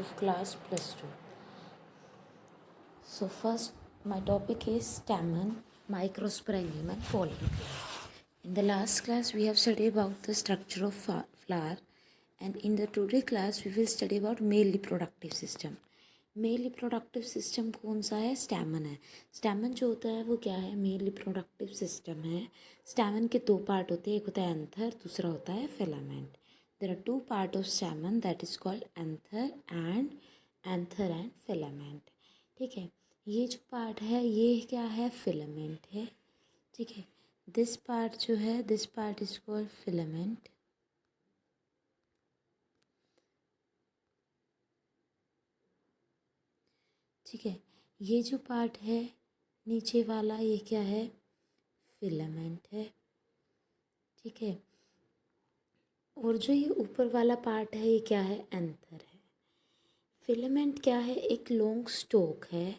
of class +2. So first my topic is stamen, microsporangium and pollen. In the last class we have studied about the structure of flower, and in the today class we will study about male reproductive system. Male reproductive system कौन सा है? Stamen है. Stamen जो होता है वो क्या है? मेल रिप्रोडक्टिव सिस्टम है. स्टैमन के दो पार्ट होते हैं, एक होता है एंथर, दूसरा होता है filament. There are two part of stamen, that is called anther and filament. ठीक है, ये जो पार्ट है ये क्या है? फिलामेंट है. ठीक है, दिस पार्ट जो है, this part is called filament. ठीक है, ये जो पार्ट है नीचे वाला ये क्या है? फिलामेंट है. ठीक है, और जो ये ऊपर वाला पार्ट है ये क्या है? एंथर है. फिलामेंट क्या है? एक लॉन्ग स्टोक है.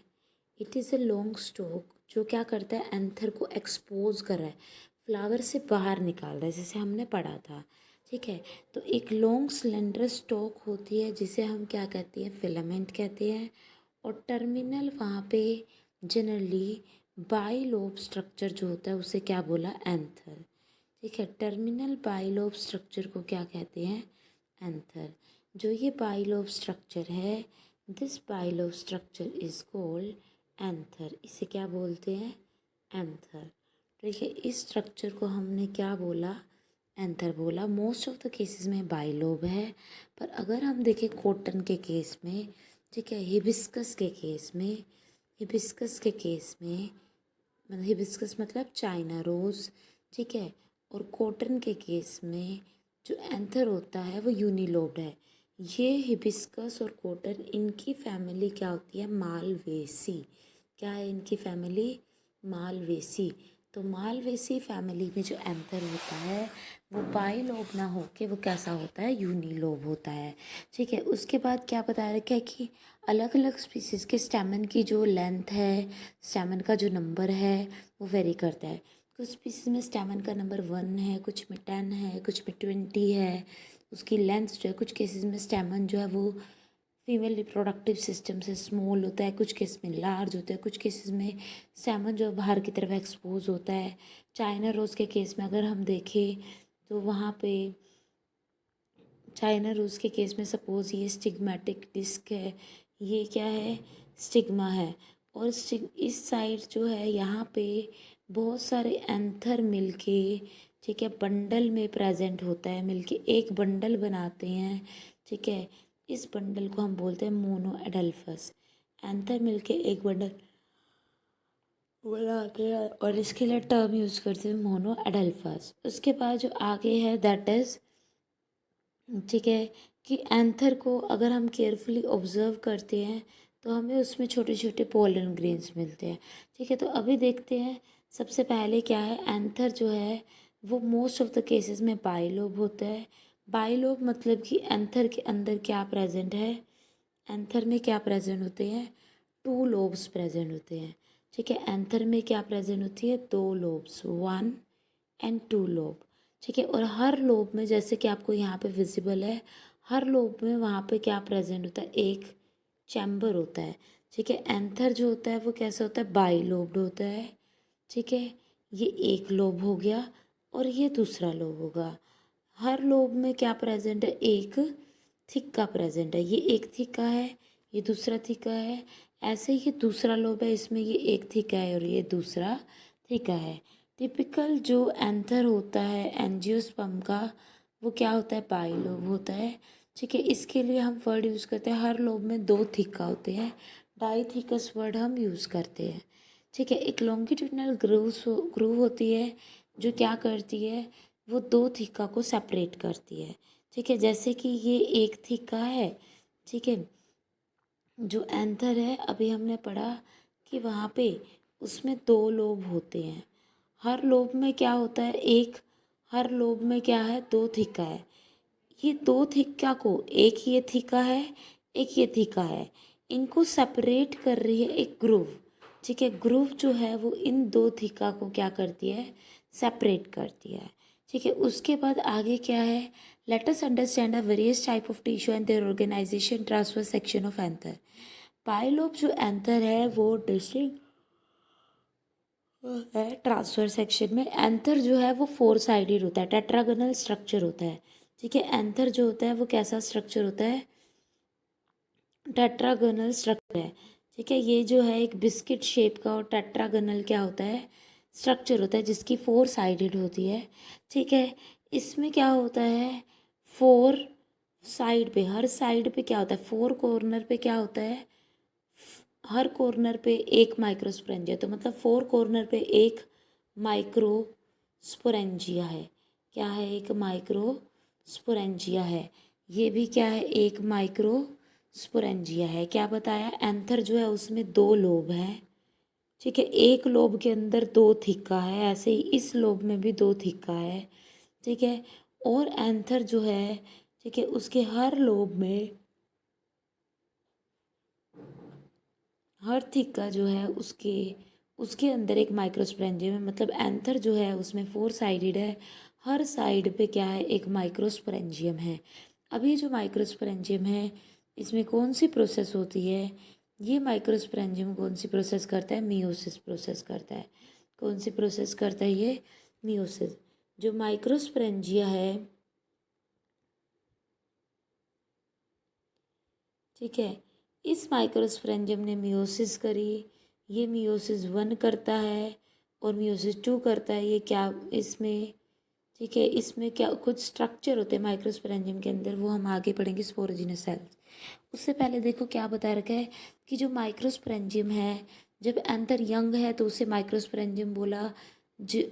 It is a long stalk जो क्या करता है? एंथर को एक्सपोज कर रहा है, फ्लावर से बाहर निकाल रहा है, जैसे हमने पढ़ा था. ठीक है, तो एक लॉन्ग सिलेंडर स्टोक होती है जिसे हम क्या कहते हैं? फिलामेंट कहते हैं. और टर्मिनल वहाँ पे जनरली बाइलोब स्ट्रक्चर जो होता है उसे क्या बोला? एंथर. ठीक है, टर्मिनल बाइलोब स्ट्रक्चर को क्या कहते हैं? एंथर. जो ये बाइलोब स्ट्रक्चर है, this bilobe structure is called anther. इसे क्या बोलते हैं? एंथर. ठीक है, इस स्ट्रक्चर को हमने क्या बोला? एंथर बोला. मोस्ट ऑफ द केसेस में बाइलोब है, पर अगर हम देखें कॉटन के केस में, ठीक है, हिबिस्कस के केस में, हिबिस्कस के केस में, मतलब हिबिस्कस मतलब चाइना रोज़, ठीक है, और कॉटन के केस में जो एंथर होता है वो यूनिलोब्ड है. ये हिबिस्कस और कॉटन, इनकी फैमिली क्या होती है? मालवेसी. क्या है इनकी फैमिली? मालवेसी. तो मालवेसी फैमिली में जो एंथर होता है वो बाइलोब ना होके वो कैसा होता है? यूनिलोब होता है. ठीक है, उसके बाद क्या बताया रखा है कि अलग अलग स्पीसीज़ के स्टेमन की जो लेंथ है, स्टेमन का जो नंबर है वो वेरी करता है. कुछ स्पीसीज में स्टेमन का नंबर 1 है, कुछ में 10 है, कुछ में 20 है. उसकी लेंथ जो है, कुछ केसेस में स्टेमन जो है वो फीमेल रिप्रोडक्टिव सिस्टम से स्मॉल होता है, कुछ केस में लार्ज होता है, कुछ केसेस में स्टेमन जो है बाहर की तरफ एक्सपोज होता है. चाइना रोज़ के केस में अगर हम देखें तो वहाँ पे चाइना रोज़ के केस में सपोज़ ये स्टिग्मेटिक डिस्क है, ये क्या है? स्टिग्मा है. और इस साइड जो है यहाँ पे बहुत सारे एंथर मिलके, ठीक है, बंडल में प्रेजेंट होता है, मिलके एक बंडल बनाते हैं. ठीक है, इस बंडल को हम बोलते हैं मोनो एडल्फस. एंथर मिलके एक बंडल बनाते हैं और इसके लिए टर्म यूज़ करते हैं मोनो एडल्फस. उसके बाद जो आगे है दैट इज़, ठीक है, कि एंथर को अगर हम केयरफुली ऑब्ज़र्व करते हैं तो हमें उसमें छोटे छोटे पोलन ग्रेन्स मिलते हैं. ठीक है, तो अभी देखते हैं सबसे पहले क्या है. एंथर जो है वो मोस्ट ऑफ द केसेस में बाइलोब होता है. बाइलोब मतलब कि एंथर के अंदर क्या प्रेजेंट है? एंथर में क्या प्रेजेंट होते हैं? 2 लोब्स प्रेजेंट होते हैं. ठीक है, एंथर में क्या प्रेजेंट होती है? 2 लोब्स, 1 एंड 2 लोब. ठीक है, और हर लोब में जैसे कि आपको यहाँ पे विजिबल है, हर लोब में वहाँ पे क्या प्रेजेंट होता है? एक चैम्बर होता है. ठीक है, एंथर जो होता है वो कैसा होता है? बाई लोब्ड होता है. ठीक है, ये एक लोब हो गया और ये दूसरा लोब होगा. हर लोब में क्या प्रेजेंट है? एक थिक्का प्रेजेंट है. ये एक थिक्का है, ये दूसरा थिक्का है. ऐसे ही दूसरा लोब है, इसमें ये एक थिक्का है और ये दूसरा थिक्का है. टिपिकल जो एंथर होता है एंजियोस्पर्म का वो क्या होता है? बाइलोब होता है. ठीक है, इसके लिए हम वर्ड यूज़ करते हैं, हर लोब में 2 थिक्का होते हैं. डाईथिकस वर्ड हम यूज़ करते हैं. ठीक है, एक लॉन्गिट्यूडनल ग्रूव होती है जो क्या करती है? वो 2 थिक्का को सेपरेट करती है. ठीक है, जैसे कि ये एक थिक्का है. ठीक है, जो एंथर है अभी हमने पढ़ा कि वहाँ पे उसमें 2 लोब होते हैं. हर लोब में क्या होता है? एक, हर लोब में क्या है? 2 थिक्का है. ये 2 थिक्का को, एक ये थिक्का है, एक ये थिक्का है, इनको सेपरेट कर रही है एक ग्रूव. ठीक है, ग्रूव जो है वो इन 2 थिक्का को क्या करती है? सेपरेट करती है. ठीक है। उसके बाद आगे क्या है, let us understand the various type of tissue and their organisation transverse section of anther. Bilobe जो एंथर है वो डिस्टिंक्ट है ट्रांसफर सेक्शन में। एंथर जो है वो फोर साइडेड होता है, टेट्रागोनल स्ट्रक्चर होता है। ठीक है, एंथर जो होता है वो कैसा स्ट्रक्चर होता है, टेट्रागोनल स्ट्रक्चर है। ठीक है, ये जो है एक बिस्किट शेप का और टेट्रागोनल क्या होता है, स्ट्रक्चर होता है जिसकी फोर साइडेड होती है। ठीक है, इसमें क्या होता है, फोर साइड पे, हर साइड पे क्या होता है, फोर कॉर्नर पे क्या होता है, हर कॉर्नर पे एक माइक्रोस्पोरेंजिया, तो मतलब फोर कॉर्नर पे एक माइक्रोस्पोरेंजिया है। क्या है, एक माइक्रोस्पोरेंजिया है। ये भी क्या है, एक माइक्रोस्पोरेंजिया है। क्या बताया, एंथर जो है उसमें दो लोब हैं। ठीक है, एक लोब के अंदर दो थिक्का है, ऐसे ही इस लोब में भी दो थिक्का है। ठीक है, और एंथर जो है, ठीक है, उसके हर लोब में, हर थिक्का जो है उसके उसके अंदर एक माइक्रोस्पोरेंजियम है। मतलब एंथर जो है उसमें फोर साइडेड है, हर साइड पे क्या है, एक माइक्रोस्पोरेंजियम है। अब ये जो माइक्रोस्पोरेंजियम है इसमें कौन सी प्रोसेस होती है, ये माइक्रोस्पोरेंजियम कौन सी प्रोसेस करता है, मियोसिस प्रोसेस करता है। कौन सी प्रोसेस करता है ये, मियोसिस। जो माइक्रोस्पोरेंजिया है, ठीक है, इस माइक्रोस्पोरेंजियम ने मियोसिस करी, ये मियोसिस 1 करता है और मियोसिस 2 करता है। ये क्या इसमें, ठीक है, इसमें क्या कुछ स्ट्रक्चर होते हैं माइक्रोस्पोरेंजियम के अंदर, वो हम आगे पढ़ेंगे स्पोरोजिनस सेल्स। उससे पहले देखो क्या बता रखा है कि जो माइक्रोस्पोरेंजियम है, जब एंथर यंग है तो उसे माइक्रोस्पोरेंजियम बोला।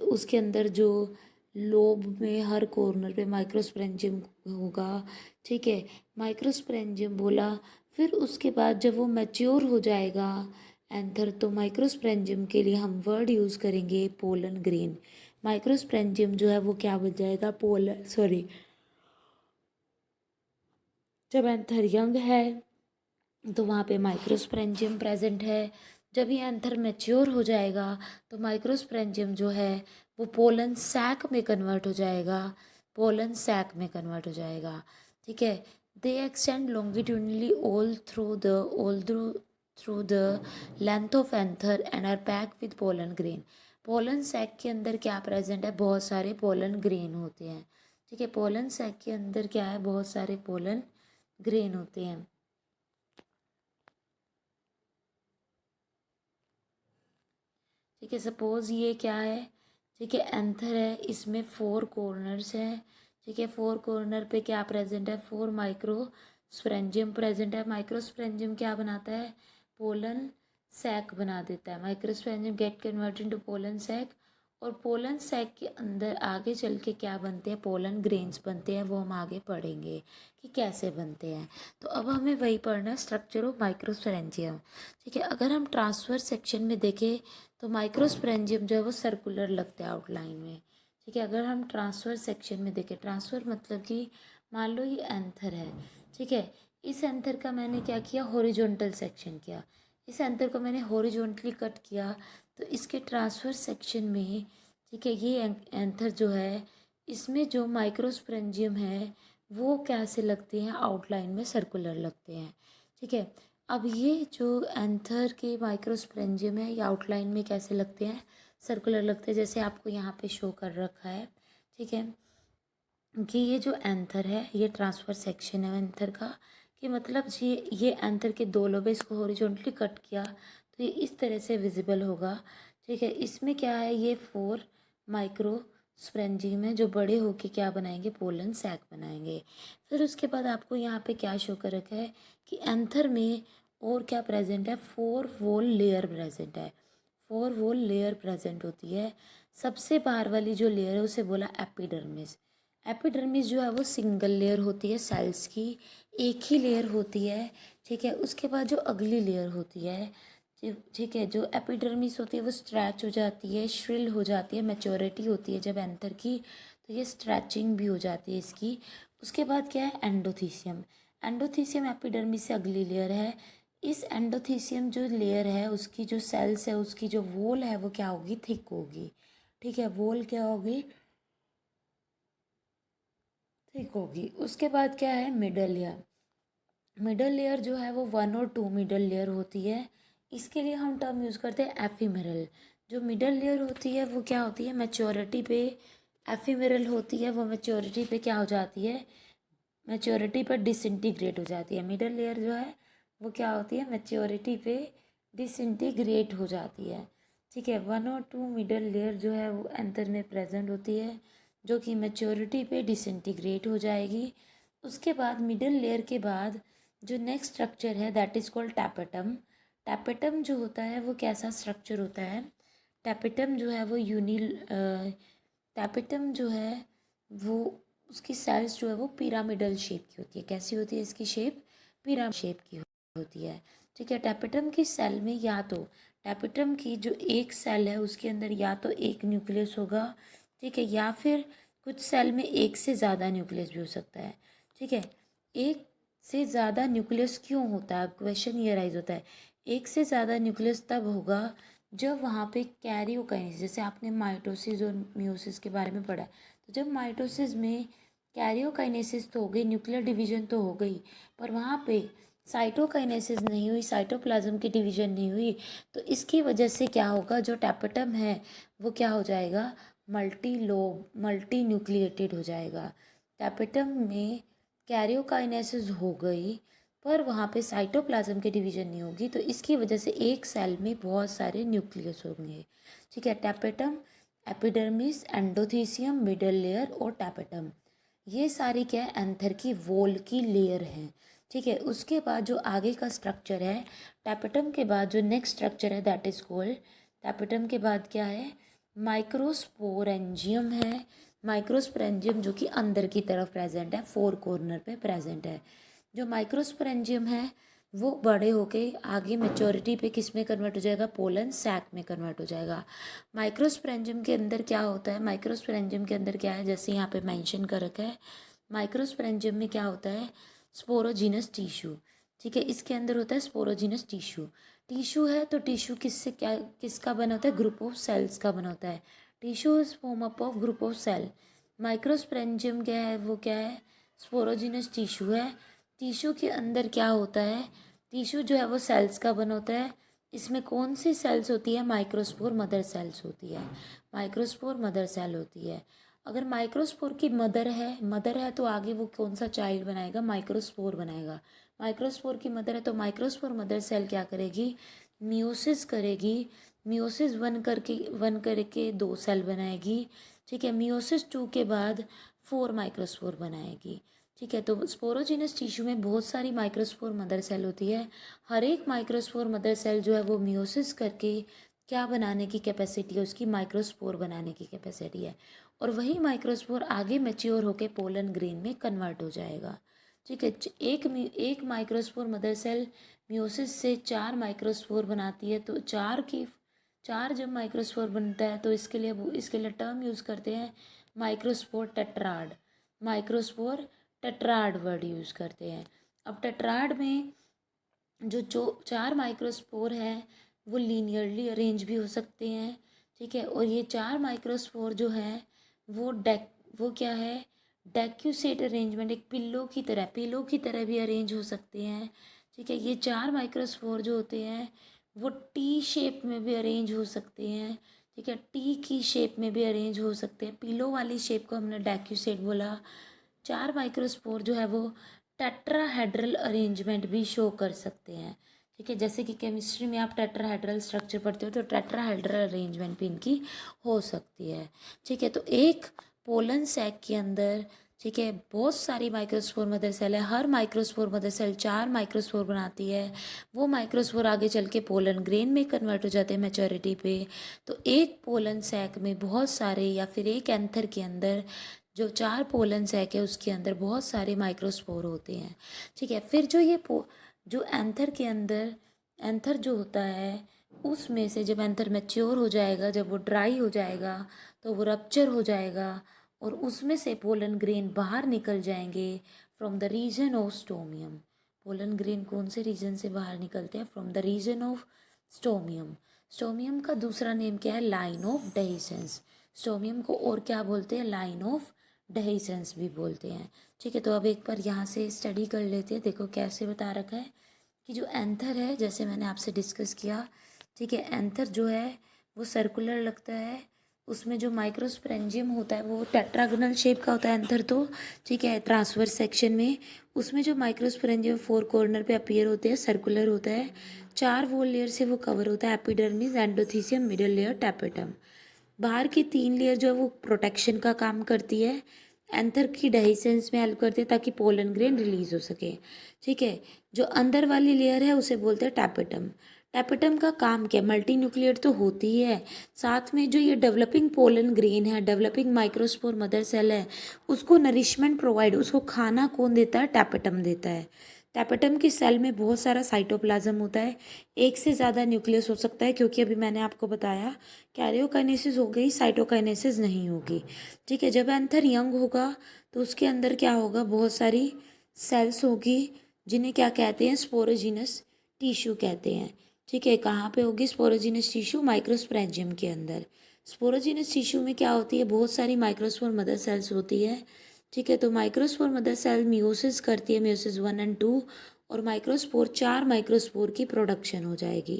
उसके अंदर जो लोब में हर कॉर्नर पे माइक्रोस्पोरेंजियम होगा। ठीक है, माइक्रोस्पोरेंजियम बोला। फिर उसके बाद जब वो मैच्योर हो जाएगा एंथर, तो माइक्रोस्पोरेंजियम के लिए हम वर्ड यूज़ करेंगे पोलन ग्रेन। माइक्रोस्पोरेंजियम जो है वो क्या बन जाएगा, पोलन, सॉरी, जब एंथर यंग है तो वहाँ पे माइक्रोस्पोरेंजियम प्रेजेंट है। जब ये एंथर मैच्योर हो जाएगा तो माइक्रोस्पोरेंजियम जो है वो पोलन सैक में कन्वर्ट हो जाएगा, पोलन सैक में कन्वर्ट हो जाएगा। ठीक है, they extend longitudinally all through the length of anther and are pack with pollen grain. Pollen sac के अंदर क्या प्रेजेंट है, बहुत सारे पोलन ग्रेन होते हैं। ठीक है, पोलन सैक के अंदर क्या है, बहुत सारे पोलन ग्रेन होते हैं। ठीक है, सपोज ये क्या है, ठीक है, एंथर है, इसमें फोर कॉर्नर्स हैं। ठीक है, फोर कॉर्नर पे क्या प्रेजेंट है, फोर माइक्रोस्पोरेंजियम प्रेजेंट है। माइक्रोस्पोरेंजियम क्या बनाता है, पोलन सैक बना देता है। Microsporangium get converted into pollen sac, और पोलन सैक के अंदर आगे चल के क्या बनते हैं, पोलन ग्रेन्स बनते हैं। वो हम आगे पढ़ेंगे कि कैसे बनते हैं। तो अब हमें वही पढ़ना है, स्ट्रक्चर ऑफ माइक्रोस्पोरेंजियम। ठीक है, अगर हम ट्रांसफर सेक्शन में देखें तो माइक्रोस्पोरेंजियम जो है वो सर्कुलर लगता है आउटलाइन में। ठीक है, अगर हम ट्रांसफर सेक्शन में देखें, ट्रांसफर मतलब कि मान लो ये एंथर है। ठीक है, इस एंथर का मैंने क्या किया, हॉरिजॉन्टल सेक्शन किया। इस एंथर को मैंने हॉरिजॉन्टली कट किया, तो इसके ट्रांसफर सेक्शन में, ठीक है, ये एंथर जो है इसमें जो माइक्रोस्पोरेंजियम है वो कैसे लगते हैं, आउटलाइन में सर्कुलर लगते हैं। ठीक है, अब ये जो एंथर के माइक्रोस्पोरेंजियम है ये आउटलाइन में कैसे लगते हैं, सर्कुलर लगते हैं, जैसे आपको यहाँ पे शो कर रखा है। ठीक है, कि ये जो एंथर है ये ट्रांसफर सेक्शन है एंथर का, कि मतलब ये एंथर के दो लोब है, इसको हॉरिजॉन्टली कट किया तो ये इस तरह से विजिबल होगा। ठीक है, इसमें क्या है, ये फोर माइक्रोस्पोरेंजियम है जो बड़े होके क्या बनाएंगे, पोलन सैक बनाएंगे। फिर उसके बाद आपको यहाँ पे क्या शो कर रखा है कि एंथर में और क्या प्रेजेंट है, फोर वॉल लेयर प्रेजेंट है। फोर वॉल लेयर प्रेजेंट होती है। सबसे बाहर वाली जो लेयर है उसे बोला एपिडर्मिस। एपिडर्मिस जो है वो सिंगल लेयर होती है सेल्स की, एक ही लेयर होती है। ठीक है, उसके बाद जो अगली लेयर होती है, ठीक है, जो एपिडर्मिस होती है वो स्ट्रैच हो जाती है, श्रिल हो जाती है, मैच्योरिटी होती है जब एंथर की, तो ये स्ट्रैचिंग भी हो जाती है इसकी। उसके बाद क्या है, एंडोथीसियम। एंडोथीसियम एपिडर्मिस से अगली लेयर है। इस एंडोथीसियम जो लेयर है उसकी जो सेल्स है उसकी जो वॉल है वो क्या होगी, थिक होगी। ठीक है, वॉल क्या होगी, थिक होगी। उसके बाद क्या है, मिडल लेयर। मिडल लेयर जो है वो 1 और 2 मिडल लेयर होती है। इसके लिए हम टर्म यूज़ करते हैं एफीमेरल। जो मिडल लेयर होती है वो क्या होती है, मैच्योरिटी पे, एफीमेरल होती है वो मैच्योरिटी पे क्या हो जाती है, मैच्योरिटी पर डिसइंटीग्रेट हो जाती है। मिडल लेयर जो है वो क्या होती है, मैच्योरिटी पे डिसइंटीग्रेट हो जाती है। ठीक है, 1 और 2 मिडल लेयर जो है वो एंथर में प्रेजेंट होती है, जो कि मैच्योरिटी पे डिसइंटीग्रेट हो जाएगी। उसके बाद मिडल लेयर के बाद जो नेक्स्ट स्ट्रक्चर है that is called tapetum. Tapetum जो होता है वो कैसा स्ट्रक्चर होता है, टैपेटम जो है वो टैपेटम जो है वो उसकी सेल्स जो है वो पिरामिडल शेप की होती है। कैसी होती है इसकी शेप, पिरामिड शेप की होती है। ठीक है, टैपेटम की सेल में या तो टैपेटम की जो एक सेल है उसके अंदर या तो एक न्यूक्लियस होगा, ठीक है, या फिर कुछ सेल में एक से ज़्यादा न्यूक्लियस भी हो सकता है। ठीक है, एक से ज़्यादा न्यूक्लियस क्यों होता है, क्वेश्चन ये राइज होता है। एक से ज़्यादा न्यूक्लियस तब होगा जब वहाँ पे कैरियोकाइनेसिस, जैसे आपने माइटोसिस और मियोसिस के बारे में पढ़ा है, तो जब माइटोसिस में कैरियोकाइनेसिस तो हो गई, न्यूक्लियर डिवीजन तो हो गई, पर वहाँ पे साइटोकाइनेसिस नहीं हुई, साइटोप्लाज्म की डिवीजन नहीं हुई, तो इसकी वजह से क्या होगा, जो टैपेटम है वो क्या हो जाएगा, मल्टी न्यूक्लिएटेड हो जाएगा। टैपेटम में कैरियोकाइनेसिस हो गई पर वहाँ पे साइटोप्लाज्म की डिवीजन नहीं होगी, तो इसकी वजह से एक सेल में बहुत सारे न्यूक्लियस होंगे। ठीक है, tapetum, epidermis, endothecium, middle layer और टैपेटम, ये सारी क्या है, एंथर की वॉल की लेयर हैं। ठीक है, उसके बाद जो आगे का स्ट्रक्चर है, टैपेटम के बाद जो नेक्स्ट स्ट्रक्चर है दैट इज कॉल्ड, टैपेटम के बाद क्या है, माइक्रोस्पोरेंजियम है। माइक्रोस्पोरेंजियम जो कि अंदर की तरफ प्रेजेंट है, फोर कॉर्नर पे प्रेजेंट है। जो माइक्रोस्पोरेंजियम है वो बड़े होके आगे मेच्योरिटी पे किस में कन्वर्ट हो जाएगा, पोलन सैक में कन्वर्ट हो जाएगा। माइक्रोस्पोरेंजियम के अंदर क्या होता है, माइक्रोस्पोरेंजियम के अंदर क्या है, जैसे यहाँ पे मेंशन कर रखा है, माइक्रोस्पोरेंजियम में क्या होता है, स्पोरोजीनस टिश्यू। ठीक है, इसके अंदर होता है स्पोरोजीनस टिश्यू। टिश्यू है तो टिश्यू किससे क्या किसका बना होता है, ग्रुप ऑफ सेल्स का बना होता है। Tissue is form up of group of cell. Microsporangium क्या है, वो क्या है, स्पोरोजीनस टिश्यू है। टिश्यू के अंदर क्या होता है, टिश्यू जो है वो सेल्स का बना होता है। इसमें कौन सी सेल्स होती है, माइक्रोस्पोर मदर सेल्स होती है, माइक्रोस्पोर मदर सेल होती है। अगर माइक्रोस्पोर की मदर है तो आगे वो कौन सा चाइल्ड बनाएगा, माइक्रोस्पोर बनाएगा। माइक्रोस्पोर की मदर है तो माइक्रोस्पोर मदर सेल क्या करेगी, मियोसिस करेगी। मियोसिस वन करके 2 सेल बनाएगी। ठीक है, मियोसिस 2 के बाद 4 माइक्रोस्पोर बनाएगी। ठीक है, तो स्पोरोजीनस टिश्यू में बहुत सारी माइक्रोस्पोर मदर सेल होती है। हर एक माइक्रोस्पोर मदर सेल जो है वो मियोसिस करके क्या बनाने की कैपेसिटी है, उसकी माइक्रोस्पोर बनाने की कैपेसिटी है। और वही माइक्रोस्पोर आगे मैच्योर होकर पोलन ग्रेन में कन्वर्ट हो जाएगा। ठीक है, एक माइक्रोस्पोर मदर सेल मियोसिस से 4 माइक्रोस्पोर बनाती है, तो 4 जब माइक्रोस्पोर बनता है तो इसके लिए टर्म यूज़ करते हैं microspore tetrad. Microspore tetrad word use करते हैं। अब टेट्राड में जो 4 माइक्रोस्पोर हैं वो लीनियरली अरेंज भी हो सकते हैं। ठीक है, और ये 4 माइक्रोस्पोर जो हैं वो वो क्या है, डेक्यूसेट अरेंजमेंट, एक पिल्लो की तरह भी अरेंज हो सकते हैं। ठीक है, ये 4 माइक्रोस्पोर जो होते हैं वो टी शेप में भी अरेंज हो सकते हैं। ठीक है, टी की शेप में भी अरेंज हो सकते हैं। पिलो वाली शेप को हमने डेक्यूसेट बोला। 4 माइक्रोस्पोर जो है वो टेट्राहेड्रल अरेंजमेंट भी शो कर सकते हैं। ठीक है, जैसे कि केमिस्ट्री में आप टेट्राहेड्रल स्ट्रक्चर पढ़ते हो तो टेट्राहेड्रल अरेंजमेंट भी इनकी हो सकती है। ठीक है, तो एक पोलन सैक के अंदर, ठीक है, बहुत सारी माइक्रोस्पोर मदर सेल है। हर माइक्रोस्पोर मदर सेल 4 माइक्रोस्पोर बनाती है। वो माइक्रोस्पोर आगे चल के पोलन ग्रेन में कन्वर्ट हो जाते हैं मैच्योरिटी पे। तो एक पोलन सैक में बहुत सारे, या फिर एक एंथर के अंदर जो 4 पोलन सैक है उसके अंदर बहुत सारे माइक्रोस्पोर होते हैं। ठीक है, फिर जो एंथर के अंदर, एंथर जो होता है उसमें से जब एंथर मैच्योर हो जाएगा, जब वो ड्राई हो जाएगा तो वो रप्चर हो जाएगा और उसमें से पोलन ग्रेन बाहर निकल जाएंगे from the region of stomium. Pollen grain कौन से रीजन से बाहर निकलते हैं, from the region of stomium. Stomium का दूसरा नेम क्या है, लाइन ऑफ डेhiscence। स्टोमियम को और क्या बोलते हैं, लाइन ऑफ डेhiscence भी बोलते हैं। ठीक है, तो अब एक बार यहाँ से स्टडी कर लेते हैं। देखो कैसे बता रखा है कि जो एंथर है, जैसे मैंने आपसे डिस्कस किया, ठीक है, एंथर जो है वो सर्कुलर लगता है। उसमें जो माइक्रोस्पोरेंजियम होता है वो टेट्रागोनल शेप का होता है एंथर तो, ठीक है, ट्रांसवर्स सेक्शन में। उसमें जो माइक्रोस्पोरेंजियम फोर कॉर्नर पे अपीयर होते हैं, सर्कुलर होता है। 4 वॉल लेयर से वो कवर होता है, epidermis, endothecium, middle layer, tapetum. बाहर की 3 लेयर जो है वो प्रोटेक्शन का काम करती है, एंथर की डेhiscence में हेल्प करती है ताकि पोलन ग्रेन रिलीज हो सके। ठीक है, जो अंदर वाली लेयर है उसे बोलते हैं टैपेटम। टैपेटम का काम क्या, मल्टी न्यूक्लिएट तो होती ही है, साथ में जो ये डेवलपिंग पोलन ग्रेन है, डेवलपिंग माइक्रोस्पोर मदर सेल है, उसको नरिशमेंट प्रोवाइड, उसको खाना कौन देता है, टैपेटम देता है। टैपेटम की सेल में बहुत सारा साइटोप्लाज्म होता है, एक से ज़्यादा न्यूक्लियस हो सकता है, क्योंकि अभी मैंने आपको बताया कैरियोकाइनेसिस हो गई, साइटोकाइनेसिस नहीं होगी। ठीक है, जब एंथर यंग होगा तो उसके अंदर क्या होगा, बहुत सारी सेल्स होगी जिन्हें क्या कहते हैं, स्पोरोजिनस टिश्यू कहते हैं। ठीक है, कहाँ पे होगी स्पोरोजिनस टिश्यू, माइक्रोस्पोरेंजियम के अंदर। स्पोरोजिनस टिश्यू में क्या होती है, बहुत सारी माइक्रोस्पोर मदर सेल्स होती है। ठीक है, तो माइक्रोस्पोर मदर सेल मियोसिस करती है, मियोसिस 1 और 2, और माइक्रोस्पोर 4 माइक्रोस्पोर की प्रोडक्शन हो जाएगी,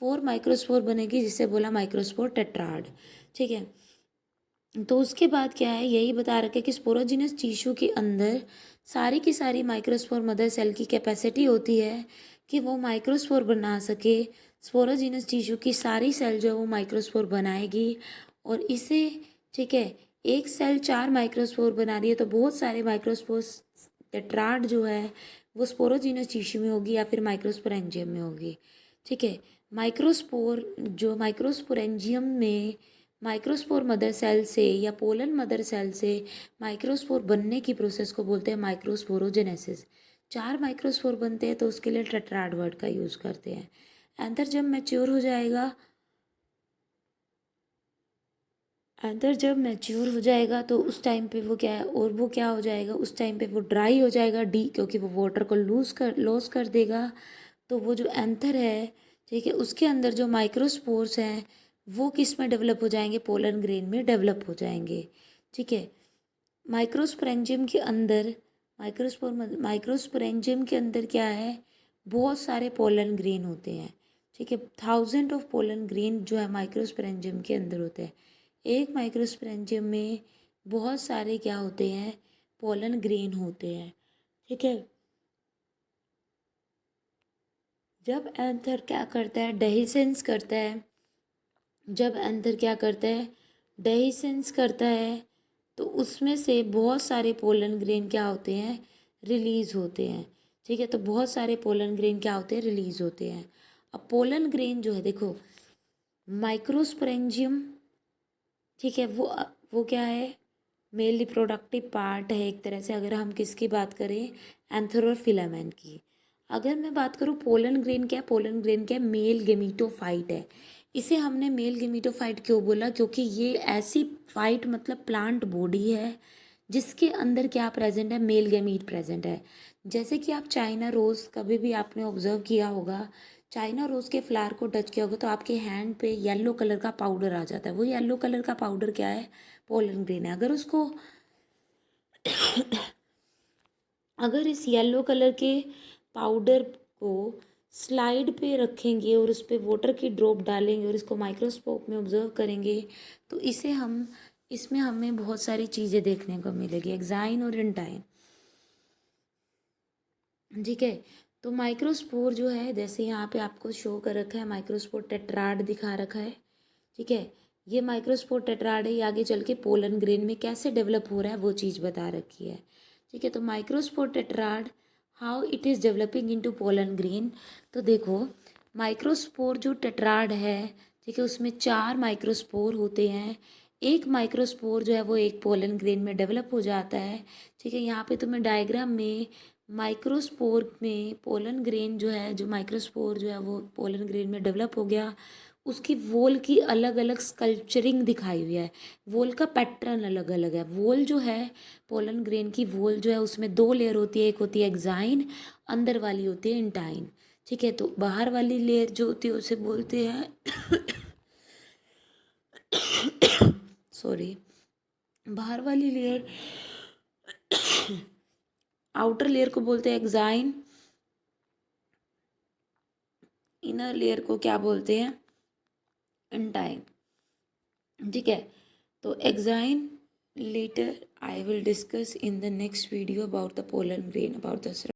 4 माइक्रोस्पोर बनेगी, जिसे बोला माइक्रोस्पोर टेट्राड। ठीक है, तो उसके बाद क्या है, यही बता रखे कि स्पोरोजिनस टिश्यू के अंदर सारी की सारी माइक्रोस्पोर मदर सेल की कैपेसिटी होती है कि वो माइक्रोस्पोर बना सके। स्पोरोजिनस टिश्यू की सारी सेल जो है वो माइक्रोस्पोर बनाएगी, और इसे, ठीक है, एक सेल 4 माइक्रोस्पोर बना रही है तो बहुत सारे माइक्रोस्पोर टेट्राड जो है वो स्पोरोजिनस टिश्यू में होगी या फिर माइक्रोस्पोरेंजियम में होगी। ठीक है, माइक्रोस्पोर जो माइक्रोस्पोरेंजियम में माइक्रोस्पोर मदर सेल से या पोलन मदर सेल से माइक्रोस्पोर बनने की प्रोसेस को बोलते हैं माइक्रोस्पोरोजेनेसिस। 4 माइक्रोस्पोर बनते हैं तो उसके लिए टेट्राड वर्ड का यूज़ करते हैं। एंथर जब मैच्योर हो जाएगा, एंथर जब मैच्योर हो जाएगा तो उस टाइम पे वो क्या है, और वो क्या हो जाएगा, उस टाइम पे वो ड्राई हो जाएगा, क्योंकि वो वाटर को लॉस कर देगा। तो वो जो एंथर है, ठीक है, उसके अंदर जो माइक्रोस्पोर्स हैं वो किस में डेवलप हो जाएंगे, पोलन ग्रेन में डेवलप हो जाएंगे। ठीक है, माइक्रोस्पोरेंजियम के अंदर माइक्रोस्पोरेंजियम के अंदर क्या है, बहुत सारे पोलन ग्रेन होते हैं। ठीक है, 1000 ऑफ पोलन ग्रेन जो है माइक्रोस्पोरेंजियम के अंदर होते हैं। एक माइक्रोस्पोरेंजियम में बहुत सारे क्या होते हैं, पोलन ग्रेन होते हैं। ठीक है, जब एंथर क्या करता है, डेhiscence करता है, जब एंथर क्या करता है, डेhiscence करता है, तो उसमें से बहुत सारे पोलन ग्रेन क्या होते हैं, रिलीज होते हैं। ठीक है, तो बहुत सारे पोलन ग्रेन क्या होते हैं, रिलीज होते हैं। अब पोलन ग्रेन जो है, देखो माइक्रोस्पोरेंजियम, ठीक है, वो क्या है, मेल रिप्रोडक्टिव पार्ट है एक तरह से। अगर हम किसकी बात करें, एंथर और फिलामेंट की। अगर मैं बात करूँ पोलन ग्रेन क्या है, पोलन ग्रेन क्या है, मेल गेमीटोफाइट है। इसे हमने मेल गेमीटोफाइट क्यों बोला, क्योंकि ये ऐसी फाइट मतलब प्लांट बॉडी है जिसके अंदर क्या प्रेजेंट है, मेल गेमीट प्रेजेंट है। जैसे कि आप चाइना रोज़ कभी भी आपने ऑब्जर्व किया होगा, चाइना रोज़ के फ्लावर को टच किया होगा तो आपके हैंड पे येलो कलर का पाउडर आ जाता है। वो येलो कलर का पाउडर क्या है, पोलन ग्रेन है। अगर इस येलो कलर के पाउडर को स्लाइड पे रखेंगे और उस पर वाटर की ड्रॉप डालेंगे और इसको माइक्रोस्कोप में ऑब्जर्व करेंगे तो इसमें हमें बहुत सारी चीज़ें देखने को मिलेगी, एक्साइन और इंटाइन। ठीक है, तो माइक्रोस्पोर जो है, जैसे यहाँ पे आपको शो कर रखा है, माइक्रोस्पोर टेट्राड दिखा रखा है। ठीक है, ये माइक्रोस्पोर टेट्राड है, ये आगे चल के पोलन ग्रेन में कैसे डेवलप हो रहा है वो चीज़ बता रखी है। ठीक है, तो microspore tetrad, how it is developing into pollen grain. तो देखो माइक्रोस्पोर जो टेट्राड है, ठीक है, उसमें 4 माइक्रोस्पोर होते हैं। एक माइक्रोस्पोर जो है वो एक पोलन ग्रेन में डेवलप हो जाता है। ठीक है, यहाँ पे तुम्हें डायग्राम में माइक्रोस्पोर में पोलन ग्रेन जो है, जो माइक्रोस्पोर जो है वो पोलन ग्रेन में डेवलप हो गया, उसकी वोल की अलग अलग स्कल्पचरिंग दिखाई हुई है, वोल का पैटर्न अलग अलग है। वोल जो है, पोलन ग्रेन की वोल जो है उसमें 2 लेयर होती है, एक होती है एक्साइन, अंदर वाली होती है इंटाइन। ठीक है, तो बाहर वाली लेयर जो होती है उसे बोलते हैं सॉरी, बाहर वाली लेयर, आउटर लेयर को बोलते हैं एक्साइन, इनर लेयर को क्या बोलते हैं? इंटाइन। ठीक है, तो exine later I will discuss in the next video about the pollen grain, about the